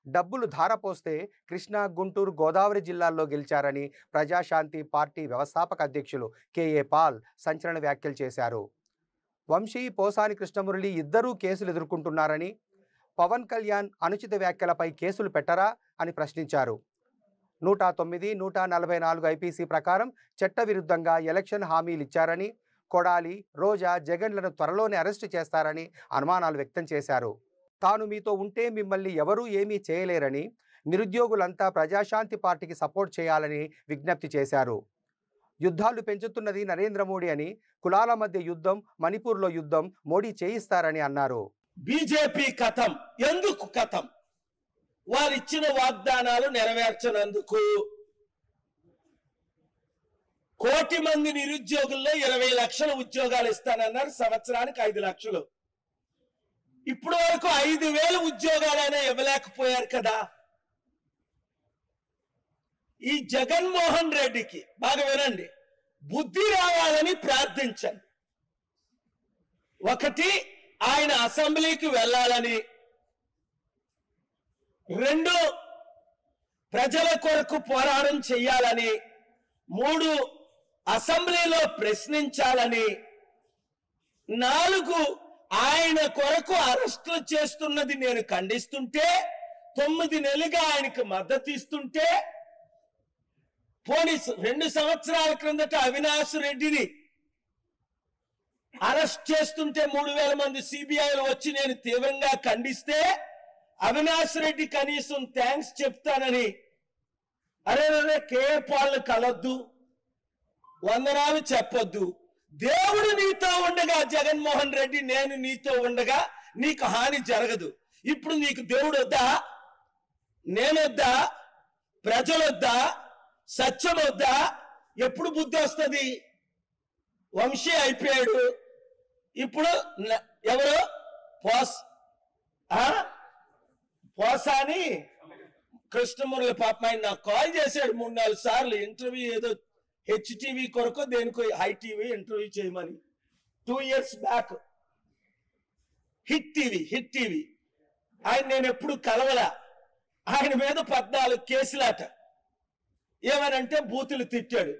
డబ్బులు ధారపోస్తే కృష్ణా, గుంటూరు, గోదావరి జిల్లాల్లో గెలిచారని ప్రజాశాంతి పార్టీ వ్యవస్థాపక అధ్యక్షులు కేఏ పాల్ సంచలన వ్యాఖ్యలు చేశారు. వంశీ, పోసాని కృష్ణమురళి ఇద్దరూ కేసులు ఎదుర్కొంటున్నారని, పవన్ కళ్యాణ్ అనుచిత వ్యాఖ్యలపై కేసులు పెట్టరా అని ప్రశ్నించారు. 109, 144 ఐపీసీ ప్రకారం చట్టవిరుద్ధంగా ఎలక్షన్ హామీలు ఇచ్చారని, కొడాలి, రోజా, జగన్లను త్వరలోనే అరెస్టు చేస్తారని అనుమానాలు వ్యక్తం చేశారు. తాను మీతో ఉంటే మిమ్మల్ని ఎవరూ ఏమీ చేయలేరని, నిరుద్యోగులంతా ప్రజాశాంతి పార్టీకి సపోర్ట్ చేయాలని విజ్ఞప్తి చేశారు. యుద్ధాలు పెంచుతున్నది నరేంద్ర మోడీ అని, కులాల మధ్య యుద్ధం, మణిపూర్లో యుద్ధం మోడీ చేయిస్తారని అన్నారు. బీజేపీ కథం ఎందుకు కథం? వారిచ్చిన వాగ్దానాలు నెరవేర్చనందుకు. 1 కోటి మంది నిరుద్యోగుల్లో 20 లక్షల ఉద్యోగాలు ఇస్తానన్నారు, సంవత్సరానికి 5 లక్షలు. ఇప్పుడు వరకు 5,000 ఉద్యోగాలైనా ఇవ్వలేకపోయారు కదా. ఈ జగన్మోహన్ రెడ్డికి బాగా వినండి, బుద్ధి రావాలని ప్రార్థించండి. ఒకటి, ఆయన అసెంబ్లీకి వెళ్ళాలని. 2, ప్రజల కొరకు పోరాటం చేయాలని. 3, అసెంబ్లీలో ప్రశ్నించాలని. 4, ఆయన కొరకు అరెస్టులు చేస్తున్నది నేను ఖండిస్తుంటే, 9 నెలలుగా ఆయనకు మద్దతు ఇస్తుంటే, పోలీసు 2 సంవత్సరాల క్రిందట అవినాష్ రెడ్డిని అరెస్ట్ చేస్తుంటే 3,000 మంది సిబిఐలు వచ్చి నేను తీవ్రంగా ఖండిస్తే, అవినాష్ రెడ్డి కనీసం థ్యాంక్స్ చెప్తానని, అరే కేఏ పాల్ కలొద్దు, వందనాలు చెప్పొద్దు, దేవుడు నీతో ఉండగా జగన్మోహన్ రెడ్డి నేను నీతో ఉండగా నీకు హాని జరగదు. ఇప్పుడు నీకు దేవుడు వద్దా? నేనొద్దా? ప్రజలొద్దా? సత్యం వద్దా? ఎప్పుడు బుద్ధి వస్తుంది? వంశీ అయిపోయాడు. ఇప్పుడు ఎవరు? పోసాని కృష్ణమురళి పాపం ఆయన నాకు కాల్ చేశాడు 3-4 సార్లు. ఇంటర్వ్యూ ఏదో హెచ్టీవీ కొరకు దేనికో హై టీవీ ఇంటర్వ్యూ చేయమని 2 years బ్యాక్. హిట్ టీవీ ఆయన నేను ఎప్పుడు కలవలా. ఆయన మీద 14 కేసులాట. ఏమనంటే బూతులు తిట్టాడు.